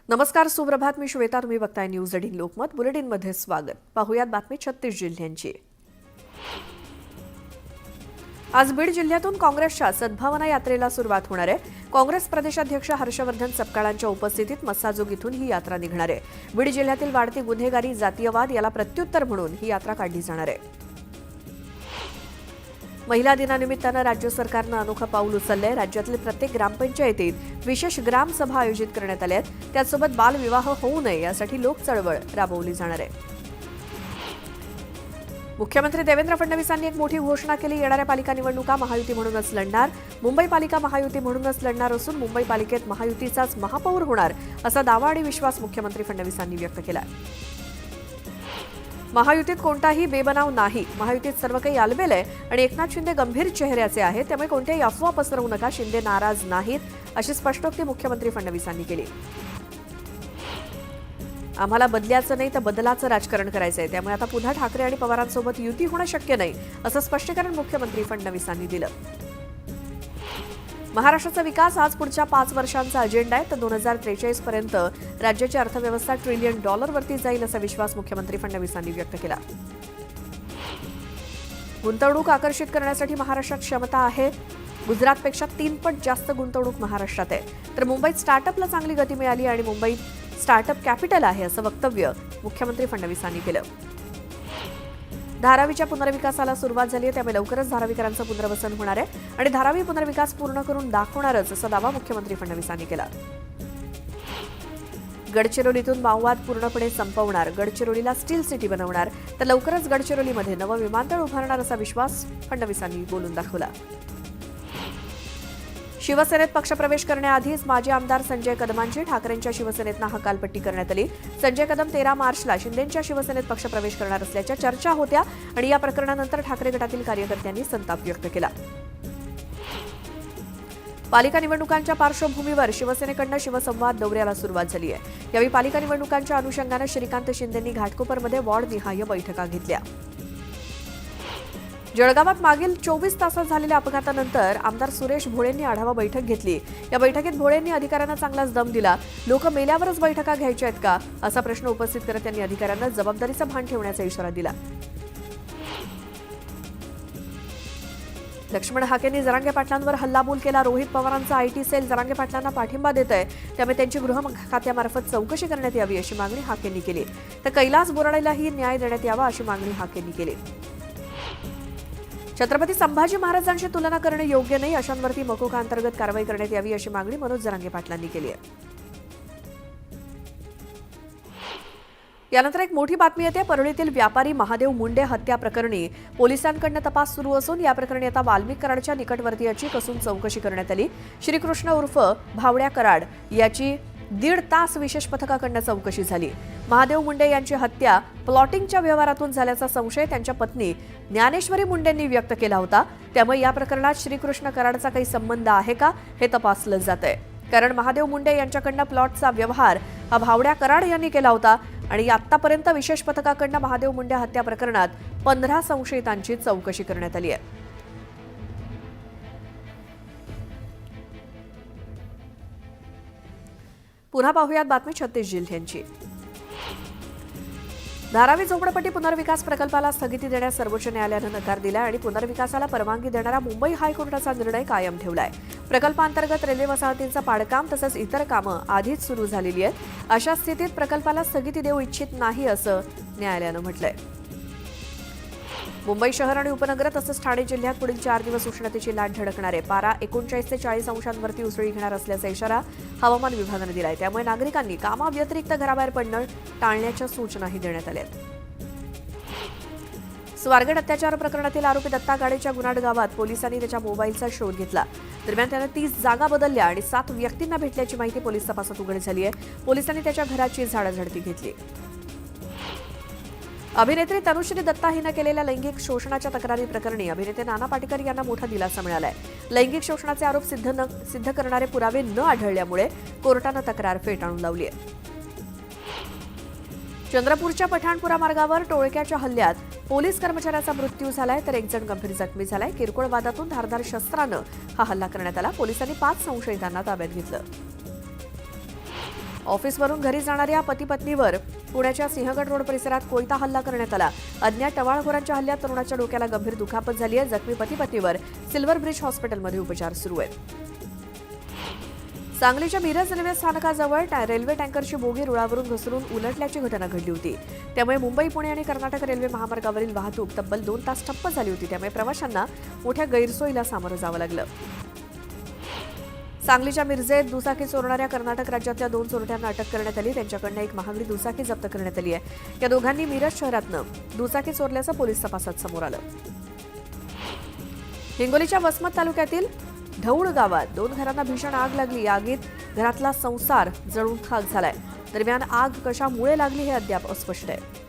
नमस्कार, सुप्रभात. मी श्वेता. तुम्ही बघताय न्यूज 18 लोकमत बुलेटिनमध्ये स्वागत. पाहुयात बातमी 36 जिल्ह्यांची. आज बीड जिल्ह्यातून काँग्रेसच्या सद्भावना यात्रेला सुरुवात होणार आहे. काँग्रेस प्रदेशाध्यक्ष हर्षवर्धन सपकाळांच्या उपस्थितीत मस्साजोग इथून ही यात्रा निघणार आहे. बीड जिल्ह्यातील वाढती गुन्हेगारी, जातीयवाद याला प्रत्युत्तर म्हणून ही यात्रा काढली जाणार आहे. महिला दिनानिमित्तानं राज्य सरकारनं अनोखं पाऊल उचललंय. राज्यातील प्रत्येक ग्रामपंचायतीत विशेष ग्रामसभा आयोजित करण्यात आल्या आहेत. त्यासोबत बालविवाह होऊ नये यासाठी लोक चळवळ राबवली जाणार आहे. मुख्यमंत्री देवेंद्र फडणवीसांनी एक मोठी घोषणा केली. येणाऱ्या पालिका निवडणुका महायुती म्हणूनच लढणार. मुंबई पालिका महायुती म्हणूनच लढणार असून मुंबई पालिकेत महायुतीचाच महापौर होणार असा दावा आणि विश्वास मुख्यमंत्री फडणवीसांनी व्यक्त केला. महायुतीत कोणताही बेबनाव नाही. महायुतीत सर्व काही आलबेल आहे आणि एकनाथ शिंदे गंभीर चेहऱ्याचे आहेत, त्यामुळे कोणत्याही अफवा पसरवू नका. शिंदे नाराज नाहीत, अशी स्पष्टोक्ती मुख्यमंत्री फडणवीसांनी केली. आम्हाला बदल्याचं नाही तर बदलाचं राजकारण करायचंय, त्यामुळे आता पुन्हा ठाकरे आणि पवारांसोबत युती होणं शक्य नाही, असं स्पष्टीकरण मुख्यमंत्री फडणवीसांनी दिलं. महाराष्ट्राचा विकास आज पुढच्या 5 वर्षांचा अजेंडा आहे. तर 2043 पर्यंत राज्याची अर्थव्यवस्था $1 ट्रिलियन वरती जाईल, असा विश्वास मुख्यमंत्री फडणवीसांनी व्यक्त केला. गुंतवणूक आकर्षित करण्यासाठी महाराष्ट्रात क्षमता आहे. गुजरातपेक्षा 3 पट जास्त गुंतवणूक महाराष्ट्रात आहे. तर मुंबईत स्टार्टअपला चांगली गती मिळाली आणि मुंबईत स्टार्टअप कॅपिटल आहे, असं वक्तव्य मुख्यमंत्री फडणवीसांनी केलं. धारावीच्या पुनर्विकासाला सुरुवात झाली आहे, त्यामुळे लवकरच धारावीकरांचं पुनर्वसन होणार आहे आणि धारावी पुनर्विकास पूर्ण करून दाखवणारच, असा दावा मुख्यमंत्री फडणवीसांनी केला. गडचिरोलीतून माओवाद पूर्णपणे संपवणार. गडचिरोलीला स्टील सिटी बनवणार. तर लवकरच गडचिरोलीमध्ये नवं विमानतळ उभारणार, असा विश्वास फडणवीसांनी बोलून दाखवला. शिवसेनेत पक्षप्रवेश करण्याआधीच माजी आमदार संजय कदमांची ठाकरेंच्या शिवसेनेतनं हकालपट्टी करण्यात आली. संजय कदम 13 मार्चला शिंदेंच्या शिवसेनेत पक्षप्रवेश करणार असल्याच्या चर्चा होत्या आणि या प्रकरणानंतर ठाकरे गटातील कार्यकर्त्यांनी संताप व्यक्त केला. पालिका निवडणुकांच्या पार्श्वभूमीवर शिवसेनेकडनं शिवसंवाद दौऱ्याला सुरुवात झाली आहे. यावेळी पालिका निवडणुकांच्या अनुषंगानं श्रीकांत शिंदेंनी घाटकोपरमध्ये वॉर्डनिहाय बैठका घेतल्या. जळगावात मागील 24 तासात झालेल्या अपघातानंतर आमदार सुरेश भोळेंनी आढावा बैठक घेतली. या बैठकीत भोळेंनी अधिकाऱ्यांना चांगलाच दम दिला. लोक मेल्यावरच बैठका घ्यायच्या आहेत का, असा प्रश्न उपस्थित करत त्यांनी अधिकाऱ्यांना जबाबदारीचा भान ठेवण्याचा इशारा दिला. लक्ष्मण हाकेंनी जरांगे पाटलांवर हल्लाबोल केला. रोहित पवारांचा आयटी सेल जरांगे पाटलांना पाठिंबा देत आहे, त्यामुळे त्यांची गृह खात्यामार्फत चौकशी करण्यात यावी, अशी मागणी हाकेंनी केली. तर कैलास बोराडेलाही न्याय देण्यात यावा, अशी मागणी हाकेंनी केली. छत्रपती संभाजी महाराजांची तुलना करणे योग्य नाही. अशांवरती मकोका अंतर्गत कारवाई करण्यात यावी, अशी मागणी मनोज जरांगे पाटलांनी केली आहे. यानंतर एक मोठी बातमी येते. परळीतील व्यापारी महादेव मुंडे हत्या प्रकरणी पोलिसांकडून तपास सुरू असून या प्रकरणी आता वाल्मिक कराडच्या निकटवर्तीयाची कसून चौकशी करण्यात आली. श्रीकृष्ण उर्फ भावड्या कराड याची 1.5 तास विशेष पथकाकडून चौकशी झाली. महादेव मुंडे यांची हत्या प्लॉटिंगच्या व्यवहारातून झाल्याचा संशय त्यांच्या पत्नी ज्ञानेश्वरी मुंडेंनी व्यक्त केला होता. त्यामुळे या प्रकरणात श्रीकृष्ण कराडचा काही संबंध आहे का, हे तपासलं जात आहे. कारण महादेव मुंडे यांच्याकडनं प्लॉटचा व्यवहार हा भावड्या कराड यांनी केला होता आणि आतापर्यंत विशेष पथकाकडनं महादेव मुंडे हत्या प्रकरणात 15 संशयितांची चौकशी करण्यात आली आहे. पुन्हा पाहुयात बातमी 36 जिल्ह्यांची. धारावी झोपडपट्टी पुनर्विकास प्रकल्पाला स्थगिती देण्यास सर्वोच्च न्यायालयानं नकार दिला आणि पुनर्विकासाला परवानगी देणारा मुंबई हायकोर्टाचा निर्णय कायम ठेवलाय. प्रकल्पांतर्गत रेल्वे वसाहतींचं पाडकाम तसंच इतर कामं आधीच सुरू झालेली आहेत. अशा स्थितीत प्रकल्पाला स्थगिती देऊ इच्छित नाही, असं न्यायालयानं म्हटलंय. मुंबई शहर आणि उपनगर तसंच ठाणे जिल्ह्यात पुढील 4 दिवस उष्णतेची लाट झळकणार आहे. पारा 39 ते 40 अंशांवरती उसळी घेणार असल्याचा इशारा हवामान विभागानं दिलाय. त्यामुळे नागरिकांनी कामाव्यतिरिक्त घराबाहेर पडणं टाळण्याच्या सूचनाही देण्यात आल्या आहेत. स्वारगेट अत्याचार प्रकरणातील आरोपी दत्ता गाडेच्या गुन्हाड गावात पोलिसांनी त्याच्या मोबाईलचा शोध घेतला. दरम्यान त्यानं 30 जागा बदलल्या आणि 7 व्यक्तींना भेटल्याची माहिती पोलीस तपासात उघड झाली आहे. पोलिसांनी त्याच्या घराची झाडाझडती घेतली. अभिनेत्री तनुश्री दत्ता हिनं केलेल्या लैंगिक शोषणाच्या तक्रारी प्रकरणी अभिनेते नाना पाटेकर यांना मोठा दिलासा मिळालाय. लैंगिक शोषणाचे आरोप सिद्ध करणारे पुरावे न आढळल्यामुळे कोर्टानं तक्रार फेटाळून लावली आहे. चंद्रपूरच्या पठाणपुरा मार्गावर टोळक्याच्या हल्ल्यात पोलीस कर्मचाऱ्याचा मृत्यू झालाय, तर 1 जण गंभीर जखमी झालाय. किरकोळ वादातून धारदार शस्त्रानं हा हल्ला करण्यात आला. पोलिसांनी 5 संशयितांना ताब्यात घेतलं. ऑफिसवरून घरी जाणाऱ्या पती पत्नीवर पुण्याच्या सिंहगड रोड परिसरात कोयता हल्ला करण्यात आला. अज्ञात टवाळखोरांच्या हल्ल्यात तरुणाच्या डोक्याला गंभीर दुखापत झाली आहे. जखमी पती पत्नीवर सिल्वर ब्रिज हॉस्पिटलमध्ये उपचार सुरू आहेत. सांगलीच्या मिरज रेल्वे स्थानकाजवळ रेल्वे टँकरची बोगी रुळावरून घसरून उलटल्याची घटना घडली होती. त्यामुळे मुंबई, पुणे आणि कर्नाटक रेल्वे महामार्गावरील वाहतूक तब्बल 2 तास ठप्प झाली होती. त्यामुळे प्रवाशांना मोठ्या गैरसोयीला सामोरं जावं लागलं. सांगलीच्या मिरजेत दुचाकी चोरणाऱ्या कर्नाटक राज्यातल्या 2 चोरट्यांना अटक करण्यात आली. त्यांच्याकडनं एक महागडी दुचाकी जप्त करण्यात आली आहे. या दोघांनी मिरज शहरातनं दुचाकी चोरल्याचं पोलीस तपासात समोर आलं. हिंगोलीच्या वसमत तालुक्यातील ढौळ गावात 2 घरांना भीषण आग लागली. आगीत घरातला संसार जळून खाक झालाय. दरम्यान आग कशामुळे लागली हे अद्याप अस्पष्ट आहे.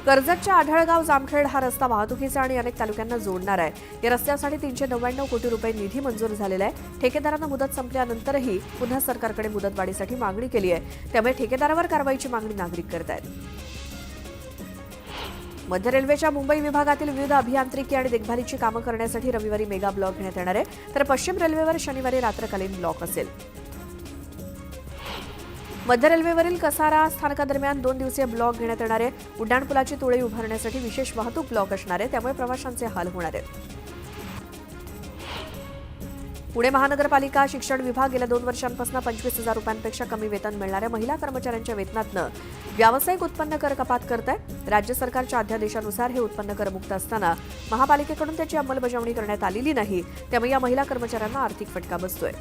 कर्जतच्या आढळगाव जामखेड हा रस्ता वाहतुकीचा आणि अनेक तालुक्यांना जोडणार आहे. या रस्त्यासाठी 399 कोटी रुपये निधी मंजूर झालेला आहे. ठेकेदारानं मुदत संपल्यानंतरही पुन्हा सरकारकडे मुदतवाढीसाठी मागणी केली आहे. त्यामुळे ठेकेदारावर कारवाईची मागणी नागरिक करत आहेत. मध्य रेल्वेच्या मुंबई विभागातील विविध अभियांत्रिकी आणि देखभालीची कामं करण्यासाठी रविवारी मेगा ब्लॉक घेण्यात येणार आहे. तर पश्चिम रेल्वेवर शनिवारी रात्रकालीन ब्लॉक असेल. मध्य रेल्वेवरील कसारा स्थानकादरम्यान 2 दिवसीय ब्लॉक घेण्यात येणार आहे. उड्डाणपुलाची तुळई उभारण्यासाठी विशेष वाहतूक ब्लॉक असणार आहे. त्यामुळे प्रवाशांचे हाल होणार आहेत. पुणे महानगरपालिका शिक्षण विभाग गेल्या 2 वर्षांपासून 25,000 रुपयांपेक्षा कमी वेतन मिळणाऱ्या महिला कर्मचाऱ्यांच्या वेतनातनं व्यावसायिक उत्पन्न कर कपात करत आहे. राज्य सरकारच्या अध्यादेशानुसार हे उत्पन्न करमुक्त असताना महापालिकेकडून त्याची अंमलबजावणी करण्यात आलेली नाही. त्यामुळे या महिला कर्मचाऱ्यांना आर्थिक फटका बसतोय.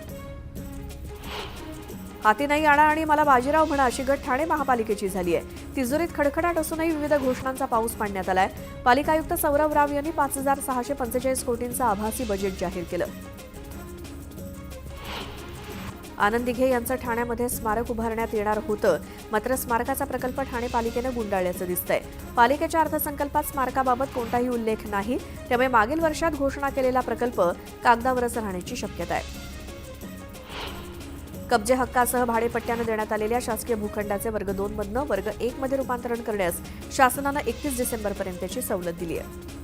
हाती नाही आणा आणि मला बाजीराव म्हणा अशी गट ठाणे महापालिकेची झाली आहे. तिजोरीत खडखडाट असूनही विविध घोषणांचा पाऊस पाडण्यात आलाय. पालिका आयुक्त सौरभ राव यांनी 5,645 कोटींचं आभासी बजेट जाहीर केलं. आनंद दिघे यांचं ठाण्यामध्ये स्मारक उभारण्यात येणार होतं. मात्र स्मारकाचा प्रकल्प ठाणे पालिकेनं गुंडाळल्याचं दिसतंय. पालिकेच्या अर्थसंकल्पात स्मारकाबाबत कोणताही उल्लेख नाही. त्यामुळे मागील वर्षात घोषणा केलेला प्रकल्प कागदावरच राहण्याची शक्यता आहे. कब्जे हक्कासह भाडेपट्ट्यानं देण्यात आलेल्या शासकीय भूखंडाचे वर्ग 2 मधनं वर्ग 1 मध्ये रूपांतरण करण्यास शासनानं 31 डिसेंबरपर्यंतची सवलत दिली आहे.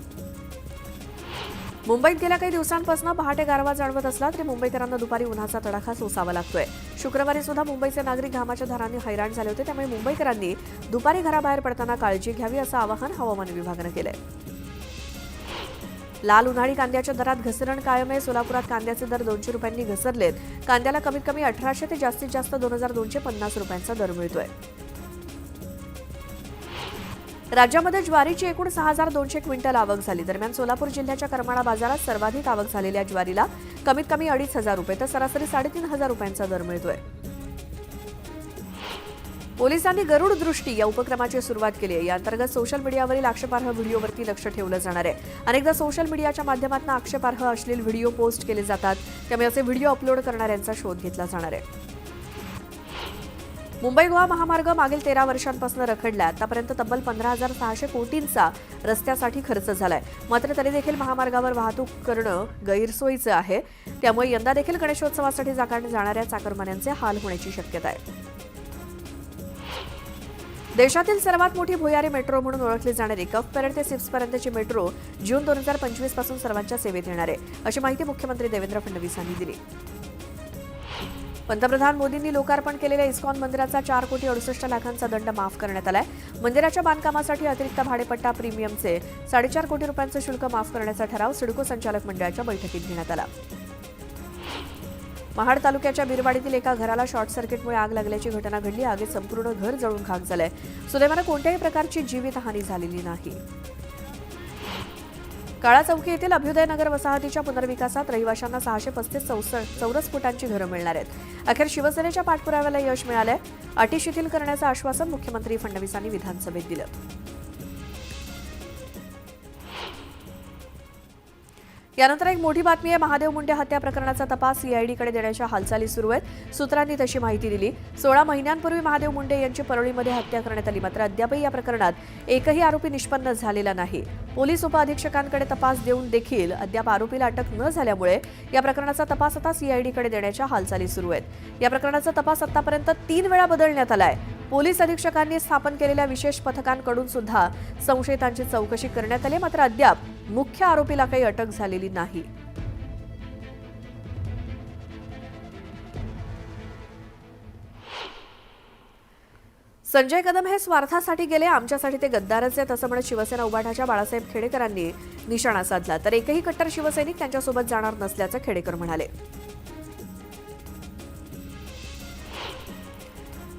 मुंबईत गेल्या काही दिवसांपासून पहाटे गारवा जाणवत असला तरी मुंबईकरांना दुपारी उन्हाचा तडाखा सोसावा लागतोय. शुक्रवारी सुद्धा मुंबईचे नागरिक घामाच्या धारांनी हैराण झाले होते. त्यामुळे मुंबईकरांनी दुपारी घराबाहेर पडताना काळजी घ्यावी असं आवाहन हवामान विभागानं केलंय. लाल उन्हाळी कांद्याच्या दरात घसरण कायम आहे. सोलापुरात कांद्याचे दर 200 रुपयांनी घसरलेत. कांद्याला कमीत कमी 1800 ते जास्तीत जास्त 2,250 रुपयांचा दर मिळतोय. राज्यामध्ये ज्वारीची एकूण 6,200 क्विंटल आवक झाली. दरम्यान सोलापूर जिल्ह्याच्या करमाळा बाजारात सर्वाधिक आवक झालेल्या ज्वारीला कमीत कमी 2,500 रुपये तर सरासरी 3,500 रुपयांचा दर मिळतोय. पोलिसांनी गरुड दृष्टी या उपक्रमाची सुरुवात केली आहे. या अंतर्गत सोशल मीडियावरील आक्षेपार्ह व्हिडिओवरती लक्ष ठेवलं जाणार आहे. अनेकदा सोशल मीडियाच्या माध्यमातून आक्षेपार्ह अश्लील व्हिडिओ पोस्ट केले जातात. त्यामुळे असे व्हिडिओ अपलोड करणाऱ्यांचा शोध घेतला जाणार आहे. मुंबई गोवा महामार्ग मागील 13 वर्षांपासून रखडला. आतापर्यंत तब्बल 15,600 कोटींचा रस्त्यासाठी खर्च झालाय. मात्र तरी देखील महामार्गावर वाहतूक करणं गैरसोयीचं आहे. त्यामुळे यंदा देखील गणेशोत्सवासाठी जाणाऱ्या चाकरमान्यांचे हाल होण्याची शक्यता आहे. देशातील सर्वात मोठी भुयारी मेट्रो म्हणून ओळखली जाणारी कफपेरड ते सिप्सपर्यंतची मेट्रो जून 2025 पासून सर्वांच्या सेवेत येणार आहे, अशी माहिती मुख्यमंत्री देवेंद्र फडणवीस यांनी दिली. पंतप्रधान मोदींनी लोकार्पण केलेल्या इस्कॉन मंदिराचा 4 कोटी 68 लाखांचा दंड माफ करण्यात आलाय. मंदिराच्या बांधकामासाठी अतिरिक्त भाडेपट्टा प्रीमियमचे 4.5 कोटी रुपयांचं शुल्क माफ करण्याचा ठराव सिडको संचालक मंडळाच्या बैठकीत घेण्यात आला. महाड तालुक्याच्या बिरवाडीतील एका घराला शॉर्ट सर्किटमुळे आग लागल्याची घटना घडली. आगीत संपूर्ण घर जळून खाक झालंय. सुदैवानं कोणत्याही प्रकारची जीवितहानी झालेली नाही. काळा चौकी येथील अभ्युदय नगर वसाहतीच्या पुनर्विकासात रहिवाशांना 635 चौरस फुटांची घरं मिळणार आहेत. अखेर शिवसेनेच्या पाठपुराव्याला यश मिळालंय. अटी शिथिल करण्याचं आश्वासन मुख्यमंत्री फडणवीसांनी विधानसभेत दिलं. यानंतर एक मोठी बातमी आहे. महादेव मुंडे हत्या प्रकरणाचा तपास सीआयडीकडे देण्याच्या हालचाली सुरू आहेत. सूत्रांनी तशी माहिती दिली. 16 महिन्यांपूर्वी महादेव मुंडे यांची परळीमध्ये हत्या करण्यात आली. मात्र अद्यापही या प्रकरणात एकही आरोपी निष्पन्न झालेला नाही. पोलीस उपअधीक्षकांकडे तपास देऊन देखील अद्याप आरोपीला अटक न झाल्यामुळे या प्रकरणाचा तपास आता सीआयडीकडे देण्याच्या हालचाली सुरू आहेत. या प्रकरणाचा तपास आतापर्यंत 3 वेळा बदलण्यात आलाय. पोलीस अधीक्षकांनी स्थापन केलेल्या विशेष पथकांकडून सुद्धा संशयितांची चौकशी करण्यात आली. मात्र अद्याप मुख्य आरोपीला काही अटक झालेली नाही. संजय कदम हे स्वार्थासाठी गेले, आमच्यासाठी ते गद्दारच आहेत असं म्हणत शिवसेना उभाटाच्या बाळासाहेब खेडेकरांनी निशाणा साधला. तर एकही कट्टर शिवसैनिक त्यांच्यासोबत जाणार नसल्याचं खेडेकर म्हणाले.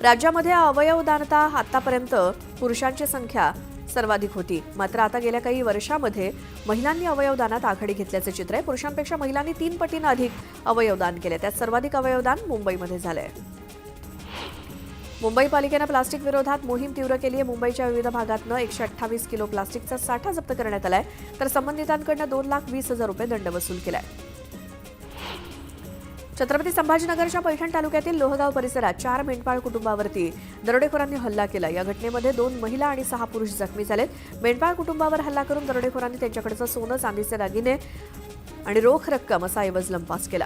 राज्यामध्ये अवयवदानता आतापर्यंत पुरुषांची संख्या सर्वाधिक होती, मात्र आता गेल्या काही वर्षांमध्ये महिलांनी अवयवदानात आघाडी घेतल्याचे चित्र आहे. पुरुषांपेक्षा महिलांनी 3 पटीनं अधिक अवयवदान केले. त्यात सर्वाधिक अवयवदान मुंबईमध्ये झालंय. मुंबई पालिकेनं प्लास्टिक विरोधात मोहीम तीव्र केली आहे. मुंबईच्या विविध भागातनं 128 किलो प्लास्टिकचा साठा जप्त करण्यात आलाय, तर संबंधितांकडून 2,20,000 रुपये दंड वसूल केलाय. छत्रपती संभाजीनगरच्या पैठण तालुक्यातील लोहगाव परिसरात 4 मेंढपाळ कुटुंबावरती दरोडेखोरांनी हल्ला केला. या घटनेमध्ये 2 महिला आणि 6 पुरुष जखमी झालेत. मेंढपाळ कुटुंबावर हल्ला करून दरोडेखोरांनी त्यांच्याकडचं सोनं, चांदीचे दागिने आणि रोख रक्कम असा ऐवज लंपास केला.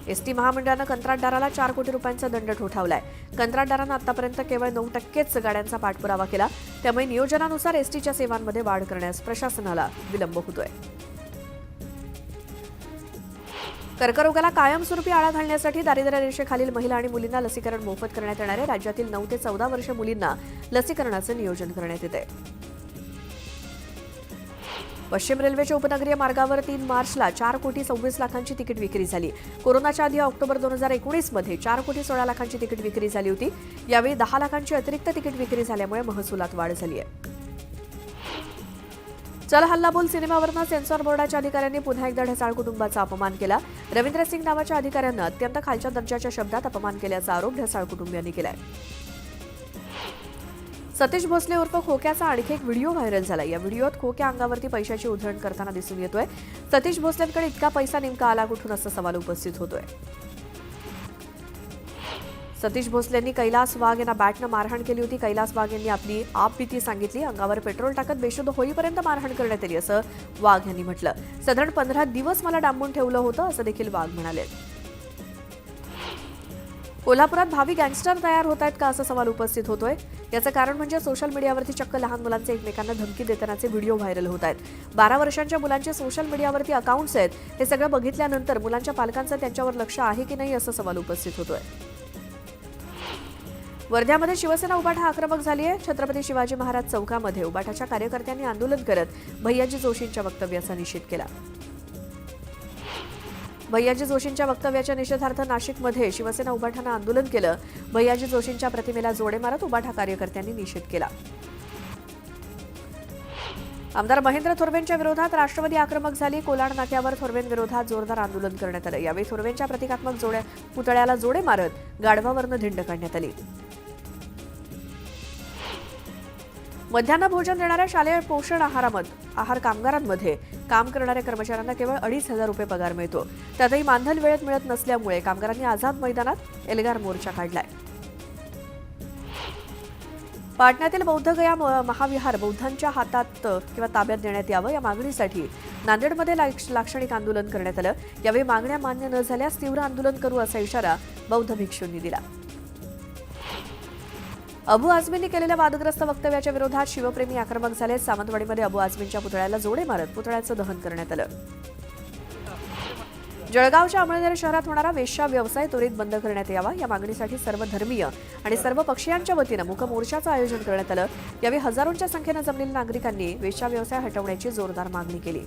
एसटी महामंडळानं कंत्राटदाराला 4 कोटी रुपयांचा दंड ठोठावलाय. कंत्राटदारानं आतापर्यंत केवळ 9%च गाड्यांचा पाठपुरावा केला. त्यामुळे नियोजनानुसार एसटीच्या सेवांमध्ये वाढ करण्यास प्रशासनाला विलंब होतोय. कर्करोगाला कायमस्वरूपी आळा घालण्यासाठी दारिद्र्य रेषेखालील महिला आणि मुलींना लसीकरण मोफत करण्यात येणार आहे. राज्यातील 9 ते 14 वर्ष मुलींना लसीकरणाचं नियोजन करण्यात येते. पश्चिम रेल्वेच्या उपनगरीय मार्गावर 3 मार्चला 4,26,00,000ची तिकीट विक्री झाली. कोरोनाच्या आधी ऑक्टोबर 2019 मध्ये 4,16,00,000ची तिकीट विक्री झाली होती. यावेळी 10 लाखांची अतिरिक्त तिकीट विक्री झाल्यामुळे महसुलात वाढ झाली आहे. चल हल्ला बोल सिनेमावरनं सेन्सॉर बोर्डाच्या अधिकाऱ्यांनी पुन्हा एकदा ढसाळ कुटुंबाचा अपमान केला. रवींद्र सिंग नावाच्या अधिकाऱ्यांनं अत्यंत खालच्या दर्जाच्या शब्दात अपमान केल्याचा आरोप ढसाळ कुटुंबियांनी केलाय. सतीश भोसले उर्फ खोक्याचा आणखी एक व्हिडिओ व्हायरल झाला. या व्हिडिओत खोक्या अंगावरती पैशाची उधळण करताना दिसून येतोय. सतीश भोसलेंकडे इतका पैसा नेमका आला कुठून असा सवाल उपस्थित होतोय. सतीश भोसलेंनी कैलास वाघ यांना बॅटनं मारहाण केली होती. कैलास वाघ यांनी आपली आपबीती सांगितली. अंगावर पेट्रोल टाकत बेशुद्ध होईपर्यंत मारहाण करण्यात आली असं वाघ यांनी म्हटलं. साधारण 15 दिवस मला डांबून ठेवलं होतं असं देखील वाघ म्हणाले. कोल्हापुरात भावी गँगस्टर तयार होत आहेत का असा सवाल उपस्थित होतोय. याचं कारण म्हणजे सोशल मीडियावरती चक्क लहान मुलांचे एकमेकांना धमकी देतानाचे व्हिडिओ व्हायरल होत आहेत. 12 वर्षांच्या मुलांचे सोशल मीडियावरती अकाउंट्स आहेत. हे सगळं बघितल्यानंतर मुलांच्या पालकांचं त्यांच्यावर लक्ष आहे की नाही असा सवाल उपस्थित होतोय. वर्ध्यामध्ये शिवसेना उभाटा आक्रमक झाली आहे. छत्रपती शिवाजी महाराज चौकामध्ये उभाटाच्या कार्यकर्त्यांनी आंदोलन करत भैयाजी जोशींच्या वक्तव्याचा निषेध केला. भैयाजी जोशींच्या वक्तव्याच्या निषेधार्थ नाशिकमध्ये शिवसेना उभाटानं आंदोलन केलं. भैयाजी जोशींच्या प्रतिमेला जोडे मारत उभाटा कार्यकर्त्यांनी निषेध केला. आमदार महेंद्र थोरवेंच्या विरोधात राष्ट्रवादी आक्रमक झाली. कोलाड नाक्यावर थोरवेंविरोधात जोरदार आंदोलन करण्यात आलं. यावेळी थोरवेंच्या प्रतिकात्मक पुतळ्याला जोडे मारत गाढवावरनं धिंड काढण्यात आली. मध्यान्ह भोजन देणाऱ्या शालेय पोषण आहार कामगारांमध्ये काम करणाऱ्या कर्मचाऱ्यांना केवळ 2,500 रुपये पगार मिळतो. त्यातही मानधन वेळेत मिळत नसल्यामुळे कामगारांनी आझाद मैदानात एल्गार मोर्चा काढलाय. पाटण्यातील बौद्धगया महाविहार बौद्धांच्या हातात किंवा ताब्यात देण्यात यावं या मागणीसाठी नांदेडमध्ये लाक्षणिक आंदोलन करण्यात आलं. यावेळी मागण्या मान्य न झाल्यास तीव्र आंदोलन करू असा इशारा बौद्ध भिक्षूंनी दिला. अबू आझमींनी केलेल्या वादग्रस्त वक्तव्याच्या विरोधात शिवप्रेमी आक्रमक झाले. सावंतवाडीमध्ये अबू आझमींच्या पुतळ्याला जोडे मारत पुतळ्याचं दहन करण्यात आलं. जळगावच्या अमळनेर शहरात होणारा वेश्या व्यवसाय त्वरित बंद करण्यात यावा या मागणीसाठी सर्व धर्मीय आणि सर्व पक्षीयांच्या वतीनं मूक मोर्चाचं आयोजन करण्यात आलं. यावेळी हजारोंच्या संख्येनं जमलेल्या नागरिकांनी वेश्या व्यवसाय हटवण्याची जोरदार मागणी केली.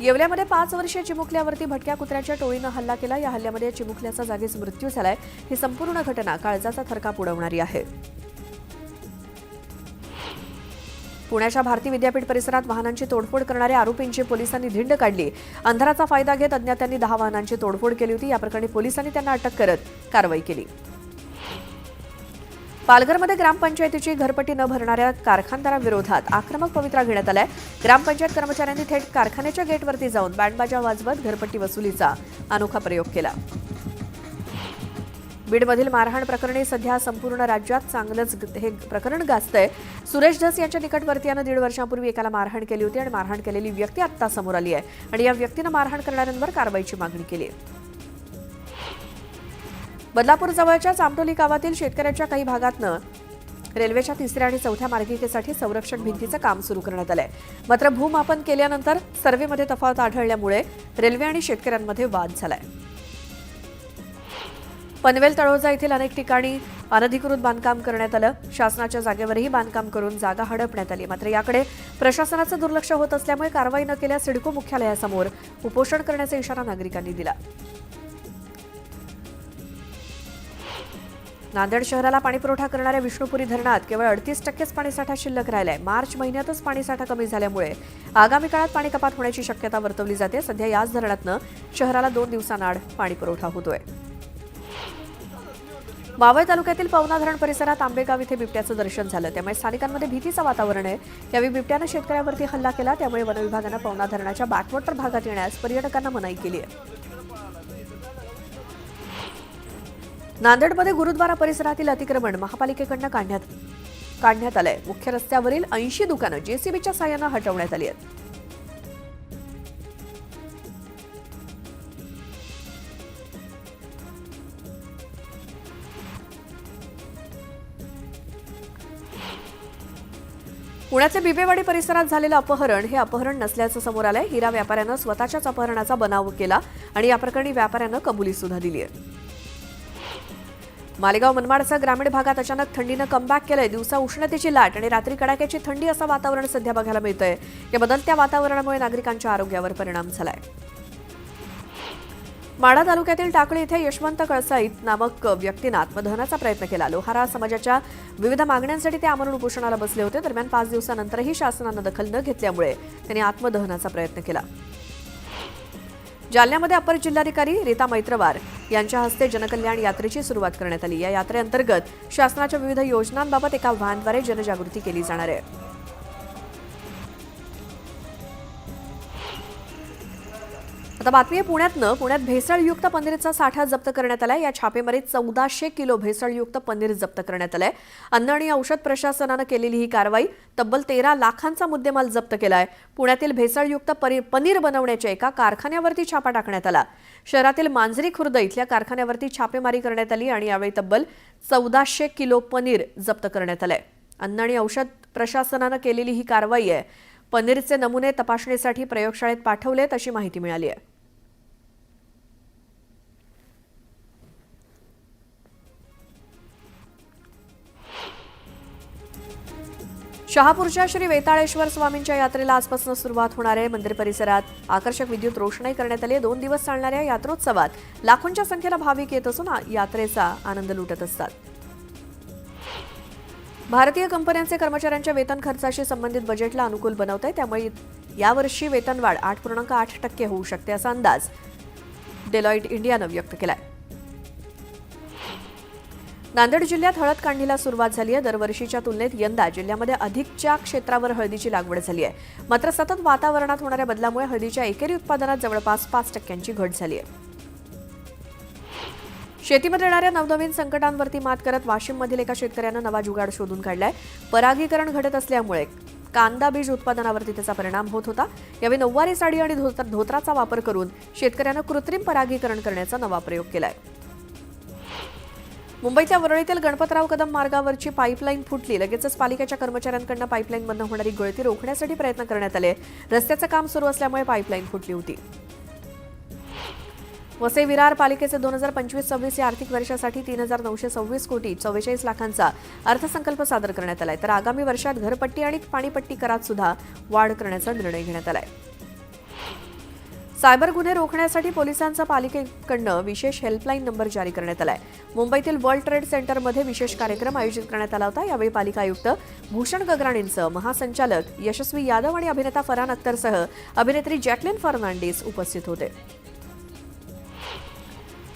येवल्यामध्ये 5 वर्षीय चिमुकल्यावरती भटक्या कुत्र्याच्या टोळीनं हल्ला केला. या हल्ल्यामध्ये चिमुकल्याचा जागीच मृत्यू झालाय. ही संपूर्ण घटना काळजाचा थरकाप उडवणारी आहे. पुण्याच्या भारती विद्यापीठ परिसरात वाहनांची तोडफोड करणाऱ्या आरोपींची पोलिसांनी धिंड काढली. अंधाराचा फायदा घेत अज्ञातांनी 10 वाहनांची तोडफोड केली होती. या प्रकरणी पोलिसांनी त्यांना अटक करत कारवाई केली. पालघरमध्ये ग्रामपंचायतीची घरपट्टी न भरणाऱ्या कारखानदारांविरोधात आक्रमक पवित्रा घेण्यात आलाय. ग्रामपंचायत कर्मचाऱ्यांनी थेट कारखान्याच्या गेटवरती जाऊन बँडबाजा वाजवत घरपट्टी वसुलीचा अनोखा प्रयोग केला. बीडमधील मारहाण प्रकरणी सध्या संपूर्ण राज्यात चांगलंच हे प्रकरण गाजतंय. सुरेश धस यांच्या निकटवर्तीयानं 1.5 वर्षांपूर्वी एकाला मारहाण केली होती आणि मारहाण केलेली व्यक्ती आत्ता समोर आली आहे आणि या व्यक्तीनं मारहाण करणाऱ्यांवर कारवाईची मागणी केली आहे. बदलापूर जवळच्या चामटोली गावातील शेतकऱ्याच्या काही भागातनं रेल्वेच्या 3ऱ्या आणि 4थ्या मार्गिकेसाठी संरक्षक भिंतीचं काम सुरू करण्यात आलंय. मात्र भूमापन केल्यानंतर सर्व्हेमध्ये तफावत आढळल्यामुळे रेल्वे आणि शेतकऱ्यांमध्ये वाद झालाय. पनवेल तळोजा येथील अनेक ठिकाणी अनधिकृत बांधकाम करण्यात आलं. शासनाच्या जागेवरही बांधकाम करून जागा हडपण्यात आली. मात्र याकडे प्रशासनाचं दुर्लक्ष होत असल्यामुळे कारवाई न केल्यास सिडको मुख्यालयासमोर उपोषण करण्याचा इशारा नागरिकांनी दिला. नांदेड शहराला पाणीपुरवठा करणाऱ्या विष्णुपुरी धरणात केवळ 38% पाणीसाठा शिल्लक राहिलाय. मार्च महिन्यातच पाणीसाठा कमी झाल्यामुळे आगामी काळात पाणी कपात होण्याची शक्यता वर्तवली जाते. सध्या याच धरणातनं शहराला 2 दिवसांआड पाणीपुरवठा होतोय. मावळ तालुक्यातील पवना धरण परिसरात आंबेगाव इथे बिबट्याचं दर्शन झालं. त्यामुळे स्थानिकांमध्ये भीतीचं वातावरण आहे. यावेळी बिबट्यानं शेतकऱ्यावरती हल्ला केला. त्यामुळे वन विभागानं पवना धरणाच्या बॅकवॉटर भागात येण्यास पर्यटकांना मनाई केली आहे. नांदेडमध्ये गुरुद्वारा परिसरातील अतिक्रमण महापालिकेकडनं काढण्यात आलंय. मुख्य रस्त्यावरील 80 दुकानं जेसीबीच्या साहाय्यानं हटवण्यात आली आहेत. पुण्याच्या बिबेवाडी परिसरात झालेलं अपहरण हे अपहरण नसल्याचं समोर आलंय. हिरा व्यापाऱ्यानं स्वतःच्याच अपहरणाचा बनाव केला आणि या प्रकरणी व्यापाऱ्यानं कबुली सुद्धा दिली आहे. मालेगाव मनमाडच्या ग्रामीण भागात अचानक थंडीनं कमबॅक केलंय. दिवसा उष्णतेची लाट आणि रात्री कडाक्याची थंडी असं वातावरण सध्या बघायला मिळतंय. या बदलत्या वातावरणामुळे नागरिकांच्या आरोग्यावर परिणाम झालाय. माढा तालुक्यातील टाकळी इथे यशवंत कळसाईत नामक व्यक्तीनं आत्मदहनाचा प्रयत्न केला. लोहारा समाजाच्या विविध मागण्यांसाठी ते आमरण उपोषणाला बसले होते. दरम्यान 5 दिवसानंतरही शासनानं दखल न घेतल्यामुळे त्यांनी आत्मदहनाचा प्रयत्न केला. जालन्यामध्ये अपर जिल्हाधिकारी रीता मैत्रवार यांच्या हस्ते जनकल्याण यात्रेची सुरुवात करण्यात आली. या यात्रेअंतर्गत शासनाच्या विविध योजनांबाबत एका व्हॅनद्वारे जनजागृती केली जाणार आहे. आता बातमी आहे पुण्यात भेसळयुक्त पनीरचा साठा जप्त करण्यात आलाय. या छापेमारीत 1400 किलो भेसळयुक्त पनीर जप्त करण्यात आलाय. अन्न आणि औषध प्रशासनानं केलेली ही कारवाई तब्बल 13 लाखांचा मुद्देमाल जप्त केलाय. पुण्यातील भेसळयुक्त पनीर बनवण्याच्या एका कारखान्यावरती छापा टाकण्यात आला. शहरातील मांजरी खुर्द इथल्या कारखान्यावरती छापेमारी करण्यात आली आणि यावेळी तब्बल 1400 किलो पनीर जप्त करण्यात आलंय. अन्न आणि औषध प्रशासनानं केलेली ही कारवाई आहे. पनीरचे नमुने तपासणीसाठी प्रयोगशाळेत पाठवलेत अशी माहिती मिळाली आहे. शहापूरच्या श्री वेताळेश्वर स्वामींच्या यात्रेला आजपासून सुरुवात होणार आहे. मंदिर परिसरात आकर्षक विद्युत रोषणाई करण्यात आली आहे. 2 दिवस चालणाऱ्या यात्रोत्सवात लाखोंच्या संख्येला भाविक येत असून यात्रेचा आनंद लुटत असतात. भारतीय कंपन्यांचे कर्मचाऱ्यांच्या वेतन खर्चाशी संबंधित बजेटला अनुकूल बनवत आहे. त्यामुळे यावर्षी वेतनवाढ 8.8% होऊ शकते असा अंदाज डेलॉइट इंडियानं व्यक्त केलाय. नांदेड जिल्ह्यात हळद काढणीला सुरुवात झाली आहे. दरवर्षीच्या तुलनेत यंदा जिल्ह्यामध्ये अधिकच्या क्षेत्रावर हळदीची लागवड झाली आहे. मात्र सतत वातावरणात होणाऱ्या बदलामुळे हळदीच्या एकेरी उत्पादनात जवळपास 5% घट झाली आहे. शेतीमध्ये येणाऱ्या नवनवीन संकटांवरती मात करत वाशिममधील एका शेतकऱ्यानं नवा जुगाड शोधून काढलाय. परागीकरण घडत असल्यामुळे कांदा बीज उत्पादनावरती त्याचा परिणाम होत होता. यावेळी नऊवारी साडी आणि धोत्राचा वापर करून शेतकऱ्यानं कृत्रिम परागीकरण करण्याचा नवा प्रयोग केलाय. मुंबईच्या वरळीतील गणपतराव कदम मार्गावरची पाईपलाईन फुटली. लगेचच पालिकेच्या कर्मचाऱ्यांकडून पाईपलाईनमधून होणारी गळती रोखण्यासाठी प्रयत्न करण्यात आले. रस्त्याचं काम सुरू असल्यामुळे पाईपलाईन फुटली होती. वसई विरार पालिकेचे 2025-26 या आर्थिक वर्षासाठी 3,926 कोटी 44 लाखांचा अर्थसंकल्प सादर करण्यात आलाय. तर आगामी वर्षात घरपट्टी आणि पाणीपट्टी करात सुद्धा वाढ करण्याचा निर्णय घेण्यात आलाय. सायबर गुन्हे रोखण्यासाठी पोलिसांचा पालिकेकडून विशेष हेल्पलाईन नंबर जारी करण्यात आलाय. मुंबईतील वर्ल्ड ट्रेड सेंटरमध्ये विशेष कार्यक्रम आयोजित करण्यात आला होता. यावेळी पालिका आयुक्त भूषण गगराणींसह महासंचालक यशस्वी यादव आणि अभिनेता फरहान अख्तरसह अभिनेत्री जॅकलिन फर्नांडिस उपस्थित होते.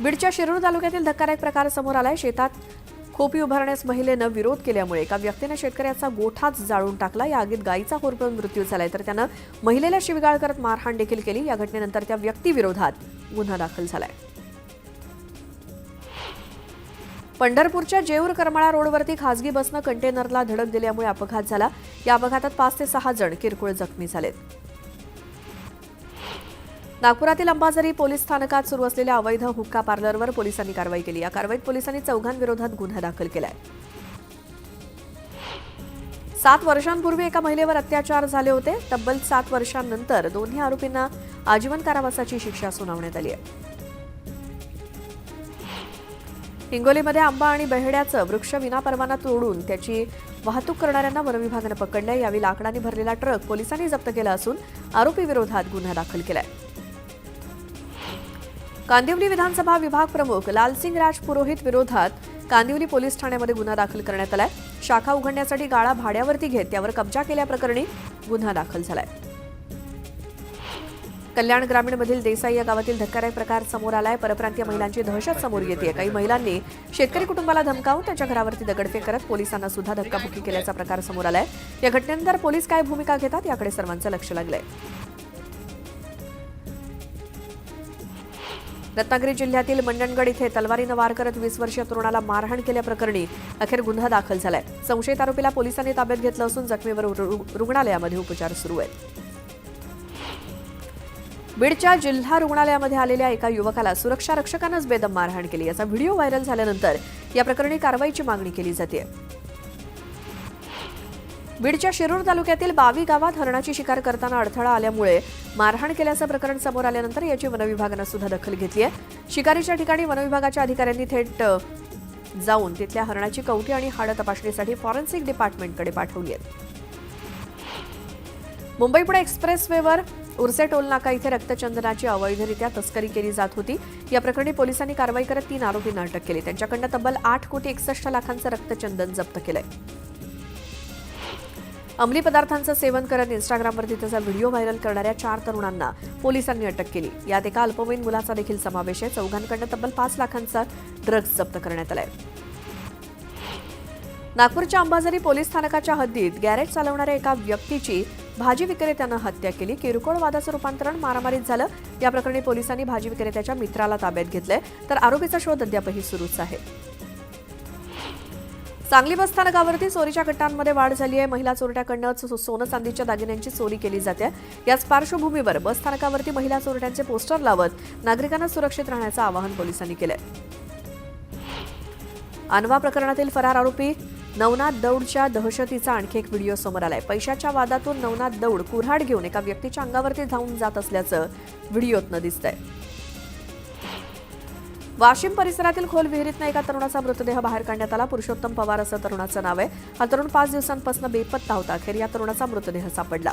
बीडच्या शिरूर तालुक्यातील धक्कादायक प्रकार समोर आलाय. शेतात खोपी उभारण्यास महिलेनं विरोध केल्यामुळे एका व्यक्तीनं शेतकऱ्याचा गोठाच जाळून टाकला. या आगीत गायीचा होरपळून मृत्यू झालाय. तर त्यानं महिलेला शिवीगाळ करत मारहाण देखील केली. या घटनेनंतर त्या व्यक्तीविरोधात गुन्हा दाखल झालाय. पंढरपूरच्या जेऊर करमाळा रोडवरती खासगी बसनं कंटेनरला धडक दिल्यामुळे अपघात झाला. या अपघातात 5 ते 6 जण किरकोळ जखमी झालेत. नागपुरातील अंबाझरी पोलीस स्थानकात सुरू असलेल्या अवैध हुक्का पार्लरवर पोलिसांनी कारवाई केली. या कारवाईत पोलिसांनी 4 विरोधात गुन्हा दाखल केलाय. 7 वर्षांपूर्वी एका महिलेवर अत्याचार झाले होते. तब्बल 7 वर्षांनंतर दोन्ही आरोपींना आजीवन कारावासाची शिक्षा सुनावण्यात आली आहे. हिंगोलीमध्ये आंबा आणि बेहड्याचं वृक्ष विनापरवाना तोडून त्याची वाहतूक करणाऱ्यांना वनविभागानं पकडलंय. यावेळी लाकडाने भरलेला ट्रक पोलिसांनी जप्त केला असून आरोपी विरोधात गुन्हा दाखल केलाय. कांदिवली विधानसभा विभाग प्रमुख लालसिंग राज पुरोहित विरोधात कांदिवली पोलीस ठाण्यामध्ये गुन्हा दाखल करण्यात आलाय. शाखा उघडण्यासाठी गाळा भाड्यावरती घेत त्यावर कब्जा केल्याप्रकरणी गुन्हा दाखल झालाय. कल्याण ग्रामीणमधील देसाई या गावातील धक्कादायक प्रकार समोर आलाय. परप्रांतीय महिलांची दहशत समोर येते. काही महिलांनी शेतकरी कुटुंबाला धमकावून त्यांच्या घरावरती दगडफेक करत पोलिसांना सुद्धा धक्काबुक्की केल्याचा प्रकार समोर आलाय. या घटनेनंतर पोलीस काय भूमिका घेतात याकडे सर्वांचं लक्ष लागलंय. रत्नागिरी जिल्ह्यातील मंडणगड इथे तलवारीनं वार करत 20 वर्षीय तरुणाला मारहाण केल्याप्रकरणी अखेर गुन्हा दाखल झालाय. संशयित आरोपीला पोलिसांनी ताब्यात घेतलं असून जखमीवर रुग्णालयामध्ये उपचार सुरू आहेत. बीडच्या जिल्हा रुग्णालयामध्ये आलेल्या एका युवकाला सुरक्षा रक्षकानंच बेदम मारहाण केली. याचा व्हिडिओ व्हायरल झाल्यानंतर या प्रकरणी कारवाईची मागणी केली जाते. बीडच्या शिरूर तालुक्यातील बावी गावात हरणाची शिकार करताना अडथळा आल्यामुळे मारहाण केल्याचं प्रकरण समोर आल्यानंतर याची वनविभागानं सुद्धा दखल घेतली आहे. शिकारीच्या ठिकाणी वनविभागाच्या अधिकाऱ्यांनी थेट जाऊन तिथल्या हरणाची कवटी आणि हाडं तपासणीसाठी फॉरेन्सिक डिपार्टमेंटकडे पाठवली आहेत. मुंबई पुणे एक्सप्रेसवेवर उर्से टोल नाका इथे रक्तचंदनाची अवैधरित्या तस्करी केली जात होती. या प्रकरणी पोलिसांनी कारवाई करत 3 आरोपींना अटक केली. त्यांच्याकडनं तब्बल 8,61,00,000 रक्तचंदन जप्त केलंय. अंमली पदार्थांचं सेवन करत इंस्टाग्रामवरती त्याचा व्हिडिओ व्हायरल करणाऱ्या 4 तरुणांना पोलिसांनी अटक केली. यात एका अल्पवयीन मुलाचा देखील समावेश आहे. चौघांकडनं तब्बल 5 लाखांचा ड्रग्ज जप्त करण्यात आलाय. नागपूरच्या अंबाझरी पोलीस स्थानकाच्या हद्दीत गॅरेज चालवणाऱ्या एका व्यक्तीची भाजी विक्रेत्यानं हत्या केली. किरकोळ वादाचं रूपांतरण मारामारीत झालं. या प्रकरणी पोलिसांनी भाजी विक्रेत्याच्या मित्राला ताब्यात घेतलंय, तर आरोपीचा शोध अद्यापही सुरूच आहे. सांगली बस स्थानकावरती चोरीच्या घटनांमध्ये वाढ झाली आहे. महिला चोरट्याकडनं सोनं चांदीच्या दागिन्यांची चोरी केली जाते. याच पार्श्वभूमीवर बस स्थानकावरती महिला चोरट्यांचे पोस्टर लावत नागरिकांना सुरक्षित राहण्याचं आवाहन पोलिसांनी केलंय. अनवा प्रकरणातील फरार आरोपी नवनाथ दौडच्या दहशतीचा आणखी एक व्हिडिओ समोर आलाय. पैशाच्या वादातून नवनाथ दौड कुऱ्हाड घेऊन एका व्यक्तीच्या अंगावरती धावून जात असल्याचं व्हिडिओतनं दिसतंय. वाशिम परिसरातील खोल विहिरीतनं एका तरुणाचा मृतदेह बाहेर काढण्यात आला. पुरुषोत्तम पवार असं तरुणाचं नाव आहे. हा तरुण 5 दिवसांपासून बेपत्ता होता. अखेर या तरुणाचा मृतदेह सापडला.